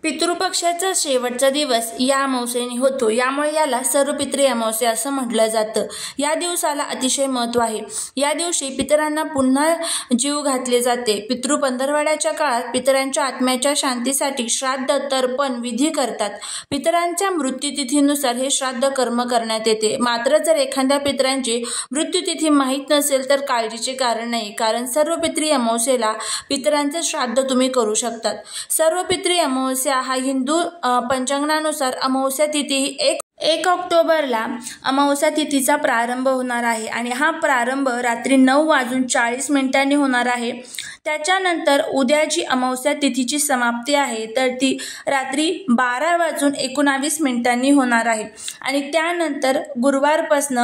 पितृपक्षाचा शेवटचा दिवस या अमावस्येने होतो, यामुळे याला सर्वपित्री अमावस्या असं म्हटलं जातं। या दिवसाला अतिशय महत्त्व आहे। या दिवशी पितरांना पुन्हा जीव घातले जाते। पितृ पंधरवड्याच्या काळात पितरांच्या आत्म्याच्या शांतीसाठी श्राद्ध तर्पण विधी करतात। पितरांच्या मृत्यूतिथीनुसार हे श्राद्ध कर्म करण्यात येते। मात्र जर एखाद्या पितरांची मृत्यूतिथी माहीत नसेल तर काळजीचे कारण नाही, कारण सर्वपित्री अमावस्येला पितरांचे श्राद्ध तुम्ही करू शकतात। सर्वपित्री अमावस्या हा हिंदू पंचांगानुसार अमावस्या तिथी 1 ऑक्टोबरला अमावस्या तिथीचा प्रारंभ होणार आहे आणि हा प्रारंभ रात्री 9:40 होणार आहे। त्याच्यानंतर उद्या जी अमावस्या तिथीची समाप्ती आहे तर ती रात्री 12:19 होणार आहे आणि त्यानंतर गुरुवारपासून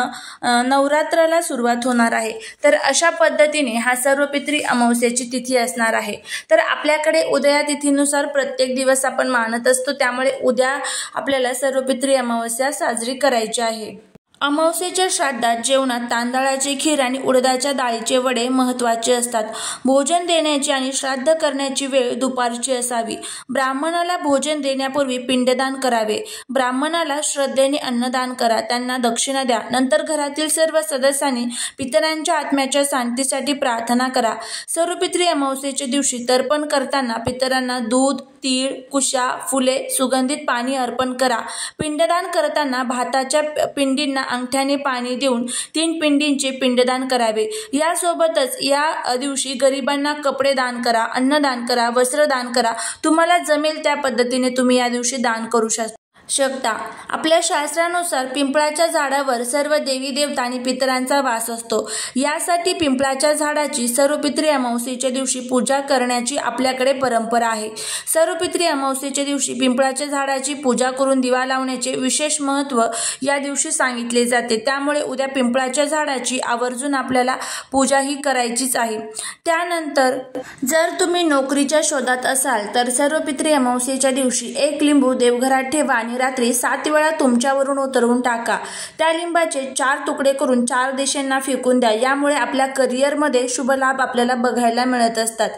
नवरात्राला सुरुवात होणार आहे। तर अशा पद्धतीने हा सर्वपित्री अमावस्याची तिथी असणार आहे। तर आपल्याकडे उदया तिथीनुसार प्रत्येक दिवस आपण मानत असतो, त्यामुळे उद्या आपल्याला सर्वपित्री अमावस्या साजरी करायची आहे। अमावस्येच्या श्राद्धात जेवणात तांदळाची खीर आणि उडदाच्या डाळीचे वडे महत्त्वाचे असतात। भोजन देण्याची आणि श्राद्ध करण्याची वेळ दुपारची असावी। ब्राह्मणाला भोजन देण्यापूर्वी पिंडदान करावे। ब्राह्मणाला श्रद्धेने अन्नदान करा, त्यांना दक्षिणा द्या। नंतर घरातील सर्व सदस्यांनी पितरांच्या आत्म्याच्या शांतीसाठी प्रार्थना करा। सर्वपित्री अमावस्येच्या दिवशी तर्पण करताना पितरांना दूध, तीळ, कुशा, फुले, सुगंधित पाणी अर्पण करा। पिंडदान करताना भाताच्या पिंडींना अंगठ्याने पाणी देऊन 3 पिंडींचे पिंडदान करावे। यासोबतच या दिवशी गरिबांना कपडे दान करा, अन्नदान करा, वस्त्र दान करा। तुम्हाला जमेल त्या पद्धतीने तुम्ही या दिवशी दान करू शकता। आपल्या शास्त्रानुसार पिंपळाच्या झाडावर सर्व देवी देवता आणि पितरांचा वास असतो। यासाठी पिंपळाच्या झाडाची सर्वपित्री अमावस्येच्या दिवशी पूजा करण्याची आपल्याकडे परंपरा आहे। सर्वपित्री अमावस्येच्या दिवशी पिंपळाच्या झाडाची पूजा करून दिवा लावण्याचे विशेष महत्त्व या दिवशी सांगितले जाते। त्यामुळे उद्या पिंपळाच्या झाडाची आवर्जून आपल्याला पूजा ही करायचीच आहे। त्यानंतर जर तुम्ही नोकरीच्या शोधात असाल तर सर्वपित्री अमावस्येच्या दिवशी 1 लिंबू देवघरात ठेवा आणि रात्री 7 वेळा तुमच्यावरून उतरवून टाका। त्या लिंबाचे 4 तुकडे करून 4 दिशांना फेकून द्या। यामुळे आपल्या करिअरमध्ये शुभ लाभ आपल्याला बघायला मिळत असतात।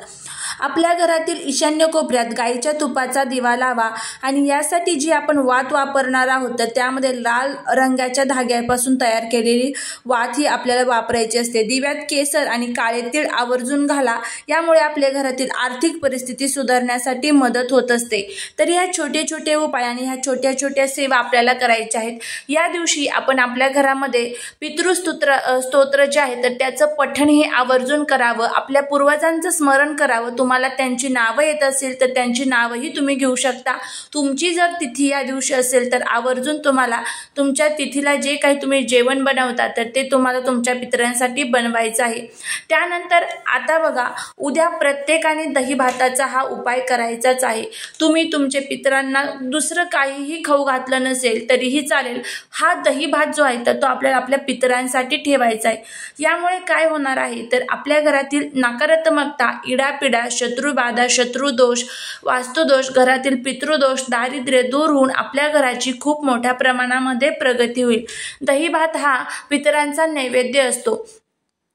आपल्या घरातील ईशान्य कोपऱ्यात गाईच्या तुपाचा दिवा लावा आणि यासाठी जी आपण वात वापरणार आहोत तर त्यामध्ये लाल रंगाच्या धाग्यापासून तयार केलेली वात ही आपल्याला वापरायची असते। दिव्यात केसर आणि काळे तीळ आवर्जून घाला, यामुळे आपल्या घरातील आर्थिक परिस्थिती सुधारण्यासाठी मदत होत असते। तर ह्या छोटे छोटे उपाय आणि ह्या छोट्या छोट्या सेवा आपल्याला करायच्या आहेत। या दिवशी आपण आपल्या घरामध्ये पितृस्तोत्र जे आहे तर त्याचं पठण हे आवर्जून करावं। आपल्या पूर्वजांचं स्मरण करावं। तुम्हाला त्यांची नावं येत असेल तर त्यांची नावंही तुम्ही घेऊ शकता। तुमची जर तिथी या दिवशी असेल तर आवर्जून तुम्हाला तुमच्या तिथीला जे काही तुम्ही जेवण बनवता तर ते तुम्हाला तुमच्या पितरांसाठी बनवायचं आहे। त्यानंतर आता बघा, उद्या प्रत्येकाने दही भाताचा हा उपाय करायचाच आहे। तुम्ही तुमच्या पितरांना दुसरं काहीही खाऊ घातलं नसेल तरीही चालेल, हा दही भात जो आहे तर तो आपल्याला आपल्या पितरांसाठी ठेवायचा आहे। यामुळे काय होणार आहे तर आपल्या घरातील नकारात्मकता, इडापिडा, शत्रुबाधा, शत्रुदोष, वास्तुदोष, घरातील पितृदोष, दारिद्र्य दूर होऊन आपल्या घराची खूप मोठ्या प्रमाणामध्ये प्रगती होईल। दही भात हा पितरांचा नैवेद्य असतो।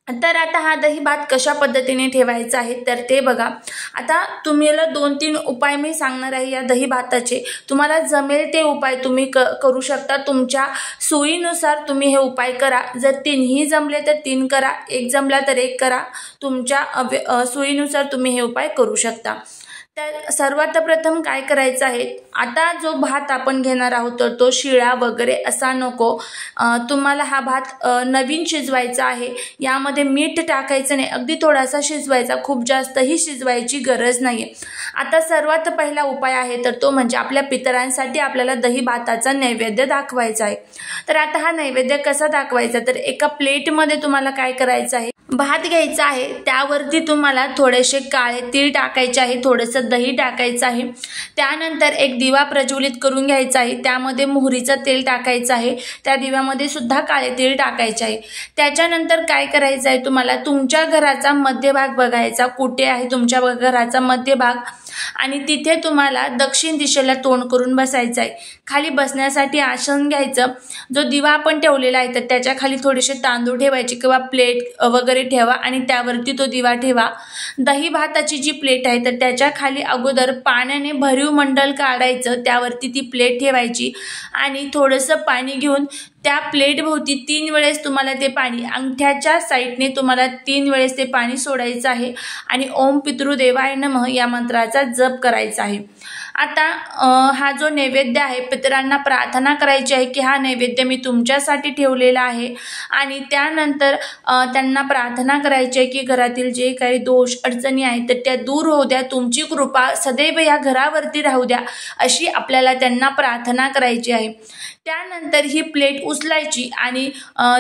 तर आता हा दही भात कशा पद्धतीने ठेवायचा आहे तर ते बघा। आता तुम्हाला 2-3 उपाय मी सांगणार आहे या दही भाताचे। तुम्हाला जमेल ते उपाय तुम्ही करू शकता। तुमच्या सोयीनुसार तुम्ही हे उपाय करा। जर 3ही जमले तर 3 करा, 1 जमला तर 1 करा। तुमच्या सोयीनुसार तुम्ही हे उपाय करू शकता। तर सर्वात प्रथम काय करायचं आहे, आता जो भात आपण घेणार आहोत तर तो शिळा वगैरे असा नको। तुम्हाला हा भात नवीन शिजवायचा आहे। यामध्ये मीठ टाकायचं नाही, अगदी थोडासा शिजवायचा, खूप जास्तही शिजवायची गरज नाहीये। आता सर्वात पहिला उपाय आहे तर तो म्हणजे आपल्या पितरांसाठी आपल्याला दही भाताचा नैवेद्य दाखवायचा आहे। तर आता हा नैवेद्य कसा दाखवायचा तर एका प्लेटमध्ये तुम्हाला काय करायचं आहे, भात घ्यायचा आहे। त्यावरती तुम्हाला थोडेसे काळे तीळ टाकायचे आहे, थोडंसं दही टाकायचं आहे। त्यानंतर एक दिवा प्रज्वलित करून घ्यायचा आहे, त्यामध्ये मोहरीचं तेल टाकायचं आहे। त्या दिव्यामध्ये सुद्धा काळे तीळ टाकायचे आहे। त्याच्यानंतर काय करायचं आहे, तुम्हाला तुमच्या घराचा मध्यभाग बघायचा, कुठे आहे तुमच्या घराचा मध्यभाग आणि तिथे तुम्हाला दक्षिण दिशेला तोंड करून बसायचं आहे। खाली बसण्यासाठी आसन घ्यायचं। जो दिवा आपण ठेवलेला आहे तर त्याच्या खाली थोडेसे तांदूळ ठेवायचे किंवा प्लेट वगैरे ठेवा आणि त्यावरती तो दिवा ठेवा। दही भाताची जी प्लेट आहे तर त्याच्या खाली अगोदर पाण्याने भरीव मंडल काढायचं, त्यावरती ती प्लेट ठेवायची आणि थोडंसं पाणी घेऊन त्या प्लेट भोवती 3 वेळेस तुम्हाला ते पाणी अंगठ्याच्या साईडने तुम्हाला 3 वेळेस ते पाणी सोडायचं आहे आणि ओम पितृदेवाय नमः या मंत्राचा जप करायचा आहे। आता हा जो नैवेद्य आहे पितरांना प्रार्थना करायची आहे की हा नैवेद्य मी तुमच्यासाठी ठेवलेला आहे आणि त्यानंतर त्यांना प्रार्थना करायची आहे की घरातील जे काही दोष अडचणी आहेत तर त्या दूर होऊ द्या, तुमची कृपा सदैव या घरावरती राहू द्या, अशी आपल्याला त्यांना प्रार्थना करायची आहे। त्यानंतर ही प्लेट उचलायची आणि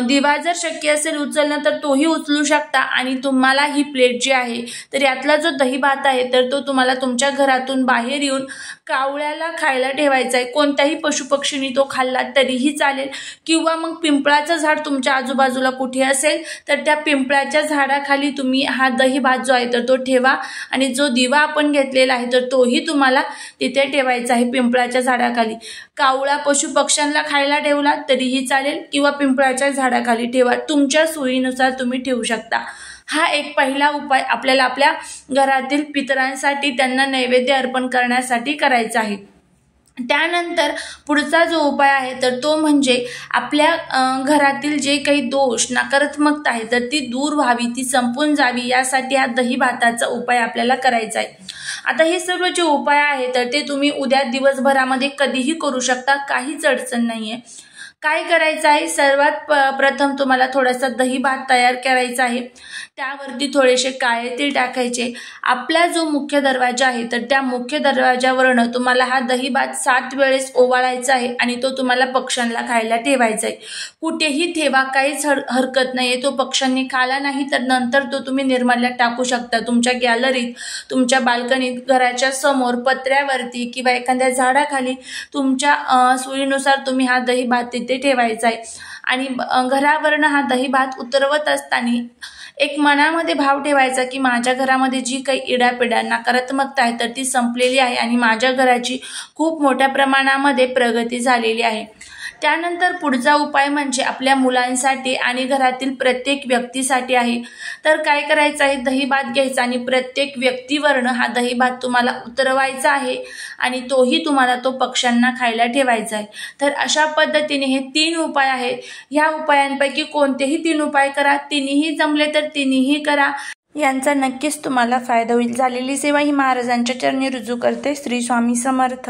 दिवा जर शक्य असेल उचलणं तर तोही उचलू शकता आणि तुम्हाला ही प्लेट जी आहे तर यातला जो दही भात आहे तर तो तुम्हाला तुमच्या घरातून बाहेर येऊन कावळ्याला खायला ठेवायचा आहे। कोणत्याही पशुपक्षींनी तो खाल्ला तरीही चालेल किंवा मग पिंपळाचं झाड तुमच्या आजूबाजूला कुठे असेल तर त्या पिंपळाच्या झाडाखाली तुम्ही हा दही भात जो आहे तर तो ठेवा आणि जो दिवा आपण घेतलेला आहे तर तोही तुम्हाला तिथे ठेवायचा आहे पिंपळाच्या झाडाखाली। कावळा पशुपक्ष्यांना खायला ठेवला तरीही चालेल किंवा पिंपळाच्या झाडाखाली ठेवा, तुमच्या सोयीनुसार तुम्ही ठेवू शकता। हा एक पहिला उपाय आपल्याला आपल्या घरातील पितरांसाठी त्यांना नैवेद्य अर्पण करण्यासाठी करायचा आहे। त्यानंतर पुढचा जो उपाय आहे तर तो म्हणजे आपल्या घरातील जे काही दोष नकारात्मकता आहे तर ती दूर व्हावी, ती संपून जावी, यासाठी हा दही भाताचा उपाय आपल्याला करायचा आहे। आता हे सर्व जे उपाय आहे तर ते तुम्ही उद्या दिवसभरामध्ये कधीही करू शकता, काहीच अडचण नाहीये। काय करायचं आहे, सर्वात प्रथम तुम्हाला थोडासा दही भात तयार करायचा आहे, त्यावरती थोडेसे काळे तीळ टाकायचे। आपला जो मुख्य दरवाजा आहे तर त्या मुख्य दरवाजावरनं तुम्हाला हा दही भात 7 वेळेस ओवाळायचा आहे आणि तो तुम्हाला पक्ष्यांना खायला ठेवायचा आहे। कुठेही ठेवा, काहीच हरकत नाहीये। तो पक्ष्यांनी खाला नाही तर नंतर तो तुम्ही निर्माल्यात टाकू शकता, तुमच्या गॅलरीत, तुमच्या बाल्कनीत, घराच्या समोर, पत्र्यावरती किंवा एखाद्या झाडाखाली तुमच्या सोयीनुसार तुम्ही हा दही भात तिथे ठेवायचा आहे। आणि घरावरनं हा दही भात उतरवत असताना एक मनामध्ये भाव ठेवायचा की माझ्या घरामध्ये जी काही इडापिडा नकारात्मकता आहे तर ती संपलेली आहे आणि माझ्या घराची खूप मोठ्या प्रमाणामध्ये प्रगती झालेली आहे। त्यानंतर पुढचा उपाय म्हणजे आपल्या मुलांसाठी आणि घरातील प्रत्येक व्यक्तीसाठी आहे। तर काय करायचं आहे, दही भात घ्यायचा आणि प्रत्येक व्यक्तीवरनं हा दही भात तुम्हाला उतरवायचा आहे आणि तोही तुम्हाला तो पक्ष्यांना खायला ठेवायचा आहे। तर अशा पद्धतीने हे 3 उपाय आहेत। ह्या उपायांपैकी कोणतेही 3 उपाय करा, तिन्हीही जमले तर तिन्हीही करा, यांचा नक्कीच तुम्हाला फायदा होईल। झालेली सेवा ही महाराजांच्या चरणी रुजू करते। श्री स्वामी समर्थ।